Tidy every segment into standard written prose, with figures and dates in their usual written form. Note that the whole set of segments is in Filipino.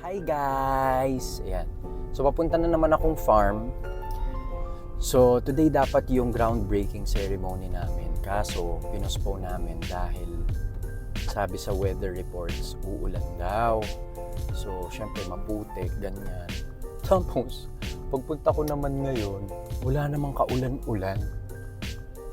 Hi guys! Ayan. So papunta na naman akong farm. So today dapat yung groundbreaking ceremony namin. Kaso pinospone namin dahil sabi sa weather reports uulan daw. So syempre maputik, ganyan. Tapos pagpunta ko naman ngayon, wala namang kaulan-ulan.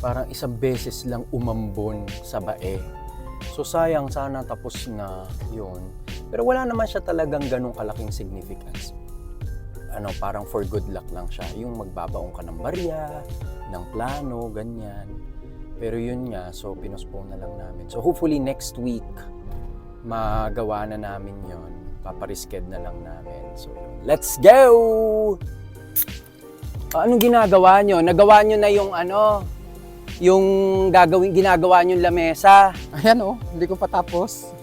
Parang isang beses lang umambon sa bae. So sayang, sana tapos na yun. Pero wala naman siya talagang ganong kalaking significance. Parang for good luck lang siya. Yung magbabaong ka ng barya, ng plano, ganyan. Pero yun nga, so pinospone na lang namin. So hopefully next week, magawa na namin yun. Paparisked na lang namin. So let's go! Anong ginagawa nyo? Nagawa nyo na yung yung ginagawa nyo lamesa. Ayan hindi ko pa tapos.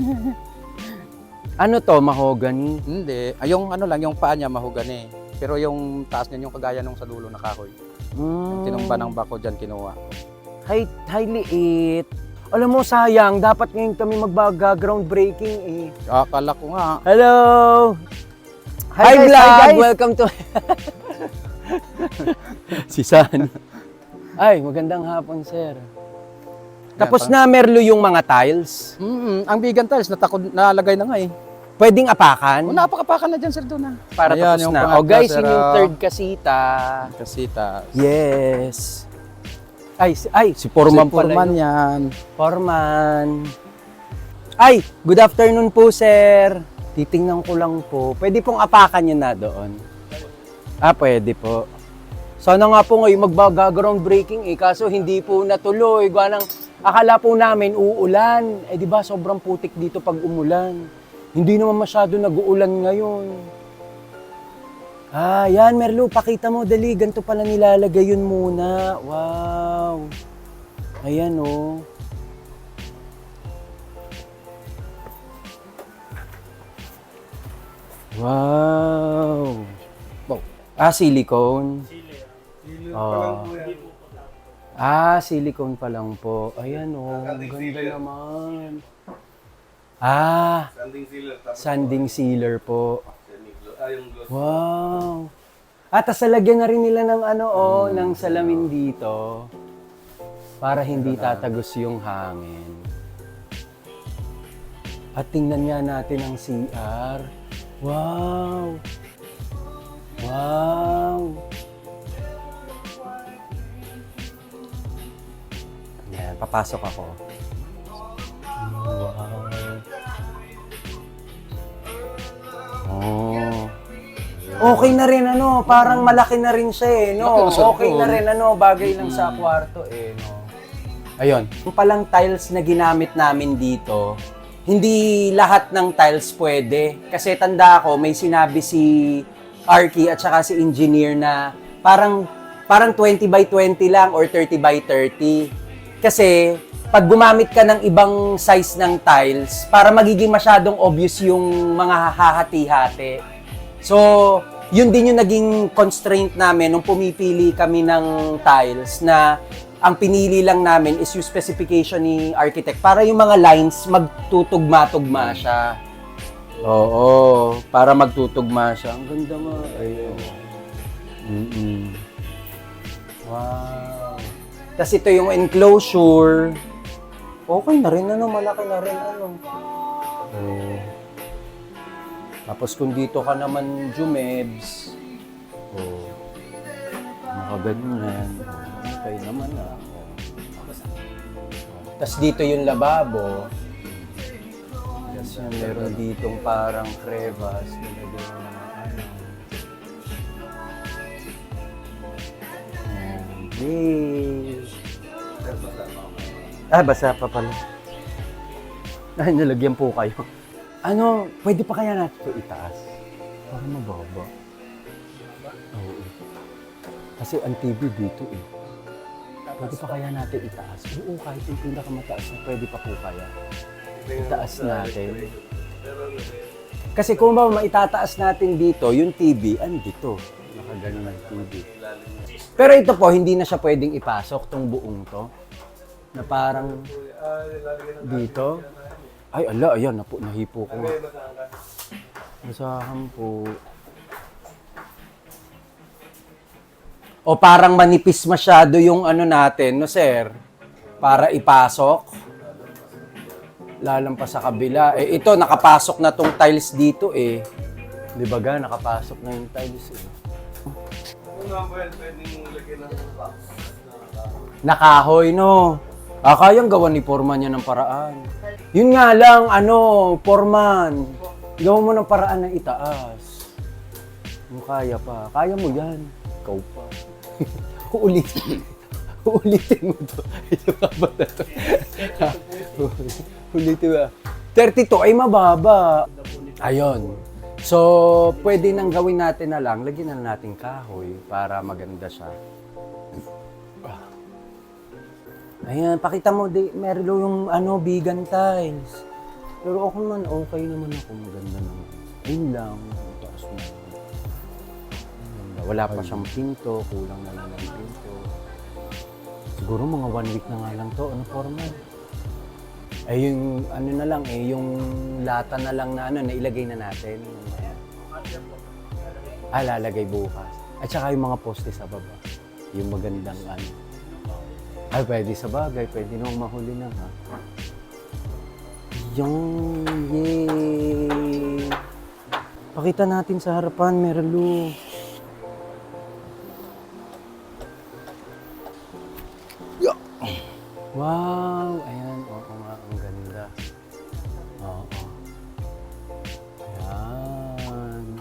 Ano to, mahogany? Hindi. Yung yung paa niya mahogany. Pero yung taas niya yung kagaya nung sa dulo na kahoy. Tinumba ng bako dyan kinuha. Hi liit. Alam mo, sayang. Dapat ngayon kami groundbreaking eh. Akala ko nga. Hello! Hi, Hi, guys! vlog! Hi, guys! Welcome to... Si San. Ay, magandang hapon, sir. Tapos na merlo yung mga tiles. Ang vegan tiles, nalagay na nga eh. Pwedeng apakan. Napakapakan na dyan, sir, doon Para ayan, tapos na. Guys, yun yung third kasita. Kasita. Yes. Si Foreman pala Foreman yun. yan. Foreman. Ay, good afternoon po, sir. Titingnan ko lang po. Pwede pong apakan nyo na doon. Pwede po. Sana nga po ngayon groundbreaking kaso hindi po natuloy. Akala po namin uulan. Di ba sobrang putik dito pag umulan. Hindi naman masyado nag-uulan ngayon. Yan Merlo, pakita mo dali. Ganito pala nilalagay yun muna. Wow. Ayan Wow. Silicone. Silicone pa lang po. Ayan ang ganda naman. Sanding sealer po. Wow. Tas lalagyan na rin nila ng ng salamin dito para hindi tatagos yung hangin. At tingnan nga natin ang CR. Wow. Wow. Yan, papasok ako. Wow. Okay na rin parang malaki na rin siya no. Okay na rin bagay lang sa kwarto no. Ayun, yung palang tiles na ginamit namin dito, hindi lahat ng tiles pwede. Kasi tanda ko, may sinabi si Arky at saka si engineer na parang 20 by 20 lang or 30 by 30. Kasi pag gumamit ka ng ibang size ng tiles, para magiging masyadong obvious yung mga hahati-hati. So, yun din yung naging constraint namin nung pumipili kami ng tiles na ang pinili lang namin is yung specification ni architect para yung mga lines magtutugma-tugma siya. Oo, para magtutugma siya. Ang ganda nga. Ayun. Wow. Tapos ito yung enclosure. Okay na rin malaki na rin Tapos kung dito ka naman jumebs, nakaganyan. Okay naman Tapos dito yung lababo. Tapos yan, meron ditong parang crevice. Basa pa pala. Nalagyan po kayo. Pwede pa kaya natin ito itaas? Para mababa. Oo. Kasi ang TV dito Pwede pa kaya natin itaas? Oo, kahit yung pinakamataas na pwede pa po kaya. Itaas natin. Kasi kung maitataas natin dito, yung TV, andito. Nakaganon ng TV. Pero ito po, hindi na siya pwedeng ipasok, tong buong to. Na parang dito. Ay, ala, ayan, nahipo ko nga. Basahan po. O parang manipis masyado yung ano natin, no sir? Para ipasok. Lalampas sa kabila. Eh ito, nakapasok na tong tiles dito eh. Di ba ga, nakapasok na yung tiles eh. Nakahoy, no? Kayang gawan ni Foreman yan ng paraan. Yun nga lang, Foreman, gawan mo ng paraan na itaas. Kung kaya pa. Kaya mo yan. Ikaw pa. Uulitin mo to. Ito nga ba na to? Ulitin mo. 32 ay mababa. Ayun. So, pwede nang gawin natin na lang, lagyan na natin kahoy para maganda siya. Ayan, pakita mo, Merlo, yung vegan tiles. Pero ako naman, okay naman ako, maganda naman. Ayun lang, taas mo. Wala pa siyang pinto, kulang na lang ng pinto. Siguro mga 1 week na nga lang to, Foreman? Ay, yung na lang yung lata na lang na nailagay na natin. Lalagay bukas. At saka yung mga poste sa baba. Yung magandang Ay, pwede sa bagay. Pwede nang mahuli na ha. Yung, yay! Pakita natin sa harapan, Merlo. Wow! Ayan, oo nga, ang ganda. Oo. Ayan.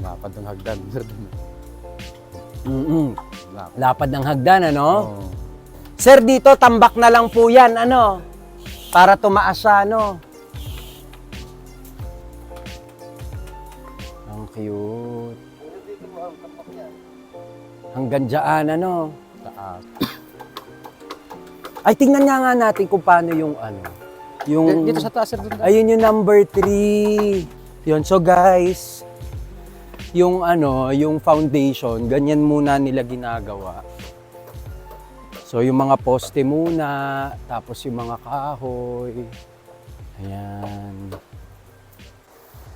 Lapad ng hagdan. Lapad ng hagdan, Oh. Sir, dito, tambak na lang po yan, para tumaas siya, Ang cute. Hanggang dyan, Taas. Ay, tingnan nga natin kung paano yung yung... Dito sa taas, sir. Doon. Ayun yung number 3. Yun, so guys, yung yung foundation, ganyan muna nila ginagawa. So yung mga poste muna, tapos yung mga kahoy. Ayan.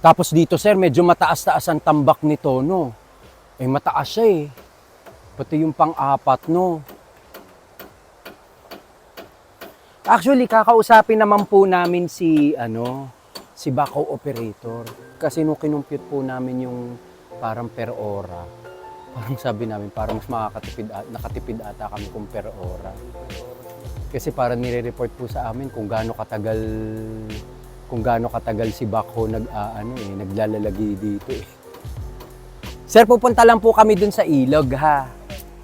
Tapos dito sir, medyo mataas-taas ang tambak nito, Eh mataas siya eh. Pati yung pang-apat, Actually, kakausapin naman po namin si backhoe operator. Kasi nung kinumpute po namin yung parang per ora, parang sabi namin, parang mas nakatipid ata kami kung per ora. Kasi parang nire-report po sa amin kung gaano katagal si backhoe naglalalagi dito eh. Sir, pupunta lang po kami dun sa ilog ha.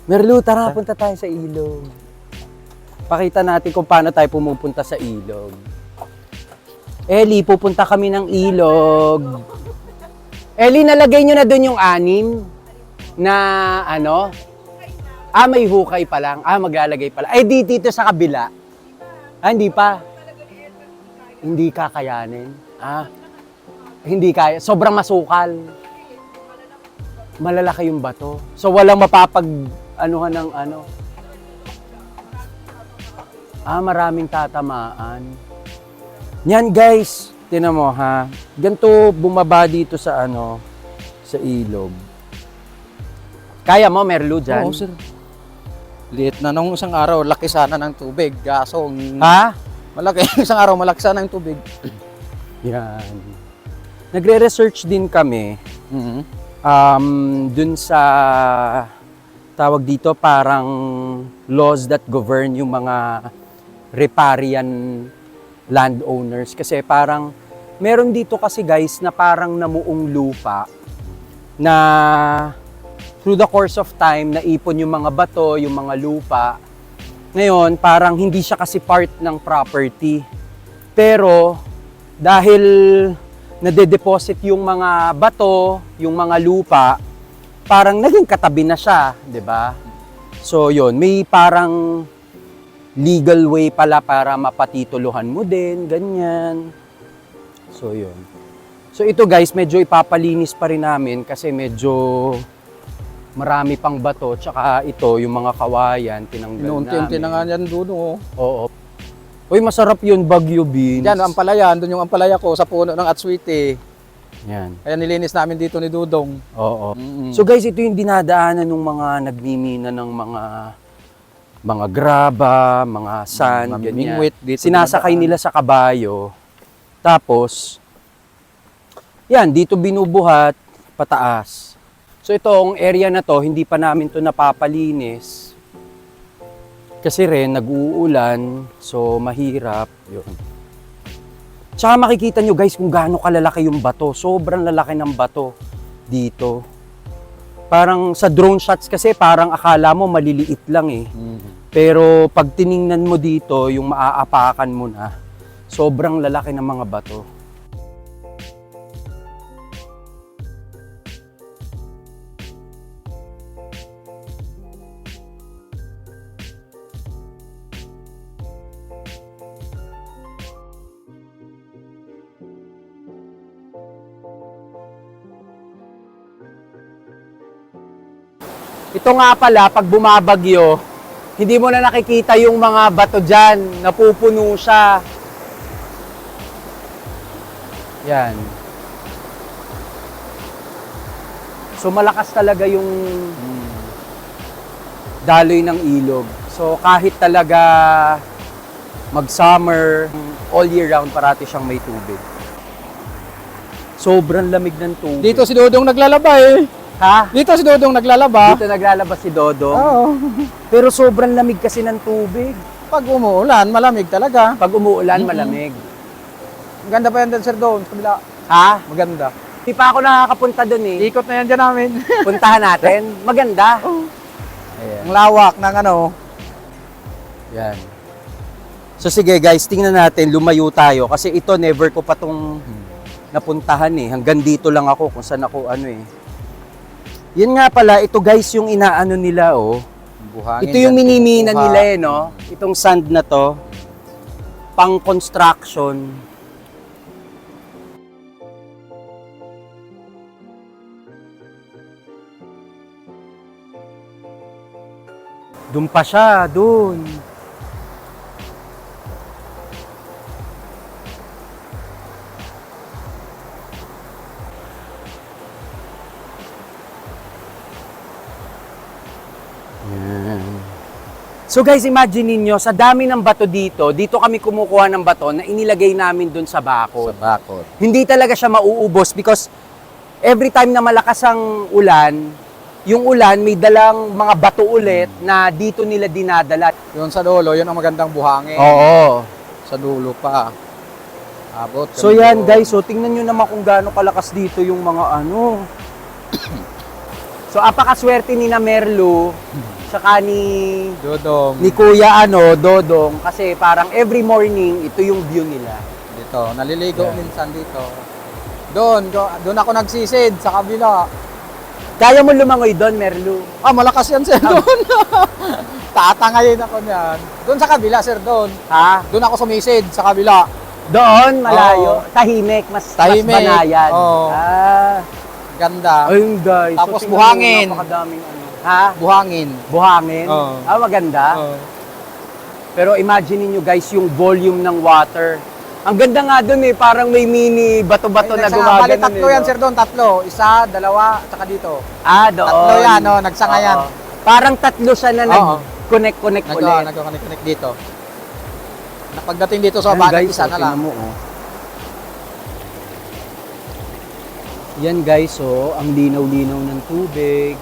Merlo, tara, punta tayo sa ilog. Pakita natin kung paano tayo pumupunta sa ilog. Eli, pupunta kami ng ilog. Eli, nalagay nyo na doon yung 6 na may hukay pa lang. Maglalagay pa lang. Ay, dito sa kabila. Hindi pa. Hindi kakayanin. Hindi kaya. Sobrang masukal. Malalaki yung bato. So, walang mapapag-anuhan ng maraming tatamaan. Yan guys, tinan mo ha. Ganito bumaba dito sa sa ilog. Kaya mo, Merlo, dyan? Oo, sir. Liit na nung isang araw, laki sana ng tubig. Gasong. Ha? Malaki. Isang araw, malaki sana ng tubig. Yan. Nagre-research din kami. Dun sa tawag dito parang laws that govern yung mga riparian landowners. Kasi parang meron dito kasi guys na parang namuong lupa na through the course of time naipon yung mga bato, yung mga lupa. Ngayon parang hindi siya kasi part ng property. Pero dahil nade-deposit yung mga bato, yung mga lupa, parang naging katabi na siya, 'di ba? So 'yun, may parang legal way pala para mapatituluhan mo din, ganyan. So 'yun. So ito guys, medyo ipapalinis pa rin namin kasi medyo marami pang bato, tsaka ito yung mga kawayan tinanggal Inuunti-unti na nga namin. yan doon, Oo. Uy, masarap yun, Baguio beans. Diyan, ampalaya. Doon yung ampalaya ko sa puno ng Atswite. Yan. Kaya nilinis namin dito ni Dudong. Oo. Mm-mm. So guys, ito yung dinadaanan ng mga nagmimina ng mga graba, mga sand, ganyan. Mamimingwit dito. Sinasakay nila sa kabayo. Tapos, yan, dito binubuhat, pataas. So itong area na to, hindi pa namin to napapalinis. Kasi rin, nag-uulan, so mahirap. Yun. Tsaka makikita nyo guys kung gaano kalalaki yung bato. Sobrang lalaki ng bato dito. Parang sa drone shots kasi parang akala mo maliliit lang eh. Pero pag tiningnan mo dito, yung maaapakan mo na, sobrang lalaki ng mga bato. Ito nga pala, pag bumabagyo, hindi mo na nakikita yung mga bato dyan, napupuno siya. Yan. So malakas talaga yung daloy ng ilog. So kahit talaga mag-summer, all year round parati siyang may tubig. Sobrang lamig ng tubig. Dito si Dudong naglalaba eh. Ha? Dito si Dudong naglalaba. Dito naglalabas si Dodong. Oo. Pero sobrang lamig kasi ng tubig. Pag umuulan, malamig talaga. Pag umuulan, malamig. Maganda pa yan din, sir, doon. Sa kabila. Ha? Maganda. Hindi pa ako nakakapunta dun eh. Ikot na yan dyan namin. Puntahan natin. Maganda. Ayan. Ang lawak ng ano. Yan. So sige guys, tingnan natin, lumayo tayo. Kasi ito, never ko pa tong napuntahan eh. Hanggang dito lang ako kung saan ako ano eh. Yan nga pala, ito guys yung inaano nila oh. Buhangin Ito yung dyan, minimina kinukuha. nila eh no. Itong sand na to. Pang construction. Doon pa siya, doon. Yan. So guys, imagine niyo sa dami ng bato dito kami kumukuha ng bato na inilagay namin doon sa bakod. Sa bakod. Hindi talaga siya mauubos because every time na malakas ang ulan, yung ulan may dalang mga bato ulit na dito nila dinadala. Yun sa dulo, yun ang magandang buhangin. Oo. Sa dulo pa. Abot. So yan guys, so tingnan nyo naman kung gaano kalakas dito yung mga ano. So apakaswerte ni na Merlu, saka ni Kuya Dodong, kasi parang every morning ito yung view nila. Dito, naliligo Yan. minsan dito. Doon ako nagsisid sa kabila. Kaya mo lumangoy doon, Merlu? Ah, malakas yan, sir, doon. Tatangayin ako niyan. Doon sa kabila, sir, doon. Ha? Doon ako sumisid sa kabila. Doon, malayo. Oo. Tahimik, mas Tahimik. banayan. Oo. Ah. Ganda. Ayun guys. Tapos tingnan mo, buhangin. Napakadaming ano. Ha? Buhangin. Buhangin? Oo. Ah, maganda. Oo. Pero imagine niyo guys yung volume ng water. Ang ganda nga doon eh, parang may mini bato-bato na gumagano. Bali, tatlo yan, sir, doon. Tatlo. Isa, dalawa, tsaka dito. Ah, doon. Tatlo yan, no? Nagsanga yan. Oo. Parang tatlo siya na Oo. nag-connect ulit. Nag-connect dito. Pagdating dito sa Ayan, bagat, guys, isa na lang. tingnan mo, oh. Yan guys, oh, ang linaw-linaw ng tubig.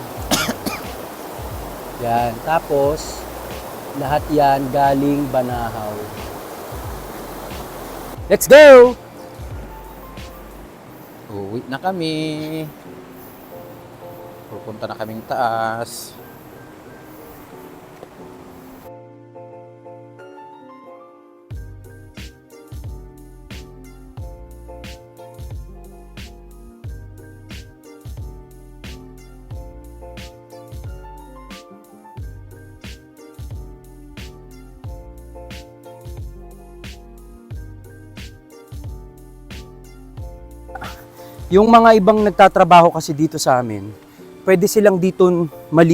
Yan, tapos lahat yan galing Banahaw. Let's go! Uwi na kami. Pupunta na kaming taas. Yung mga ibang nagtatrabaho kasi dito sa amin, pwede silang dito,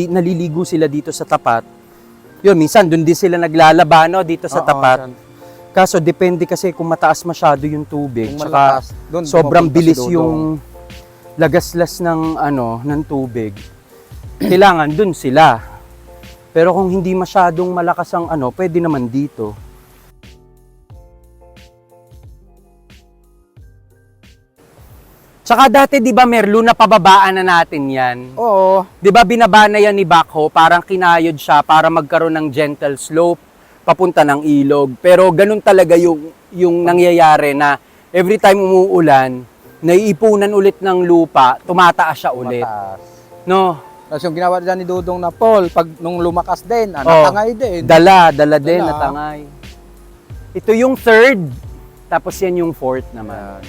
naliligo sila dito sa tapat. Yun, minsan doon din sila naglalaba, no, dito sa Oo, tapat. dyan. Kaso depende kasi kung mataas masyado yung tubig, Kung tsaka malakas, doon sobrang pumupunta si bilis Dodong. yung lagaslas ng ng tubig, kailangan dun sila. Pero kung hindi masyadong malakas ang pwede naman dito. Tsaka dati 'di ba Merlo, napababaan na natin 'yan. Oo. 'Di ba binaba na 'yan ni backhoe, parang kinayod siya para magkaroon ng gentle slope papunta ng ilog. Pero ganun talaga yung nangyayari na every time umuulan, naiipunan ulit ng lupa, tumataas siya ulit. Mataas. No? Tapos yung ginawa dyan ni Dudong na Paul, pag nung lumakas din, Oh. natangay din. Dala din, Dala. natangay. Ito yung third, tapos yan yung fourth naman. Ayan.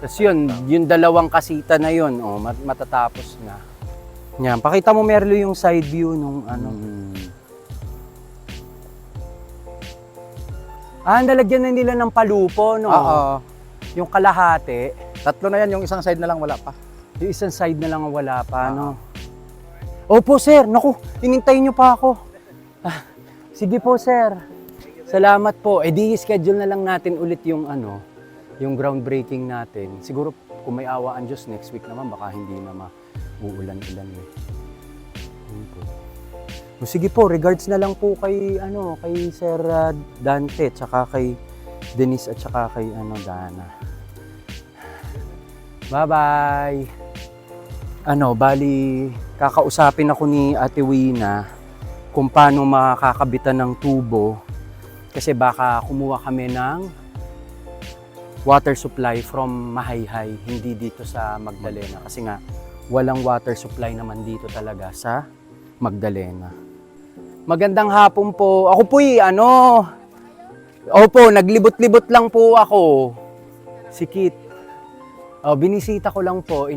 Tapos yun, yung dalawang kasita na yun, matatapos na. Yan, pakita mo Merlo yung side view nung nalagyan na nila ng palupo, no? Oo. Yung kalahati, 3 na yan, yung isang side na lang wala pa. yung isang side na lang ang wala pa, no? Opo, sir. Naku, hinintayin niyo pa ako. Sige po, sir. Salamat po. Di schedule na lang natin ulit yung yung groundbreaking natin. Siguro kung may awa ang Diyos next week naman, baka hindi na mauulan-ulan eh. Yun po. O, sige po, regards na lang po kay kay Sir Dante, tsaka kay Denise at tsaka kay Dana. Bye-bye. Bali, kakausapin ako ni Ate Wina kung paano makakabitan ng tubo kasi baka kumuha kami ng water supply from Mahayhay, hindi dito sa Magdalena kasi nga walang water supply naman dito talaga sa Magdalena. Magandang hapon po. Ako po Opo, naglibot-libot lang po ako. Si Kit. Binisita ko lang po,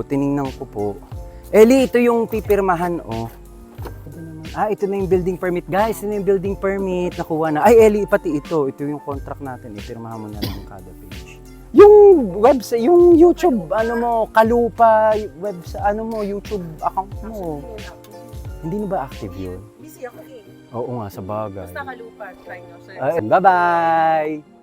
tiningnan ko po. Eli, ito yung pipirmahan, ito na yung building permit. Guys, ito na yung building permit. Nakuha na. Ay, Eli, pati ito. Ito yung contract natin. Ipirmahan mo na lang kada page. Yung website, yung YouTube, Kalupa, website, YouTube account mo. Hindi na ba active yun? Busy ako eh. Oo nga, sa bagay. Basta Kalupa, try nyo, sir. Bye-bye!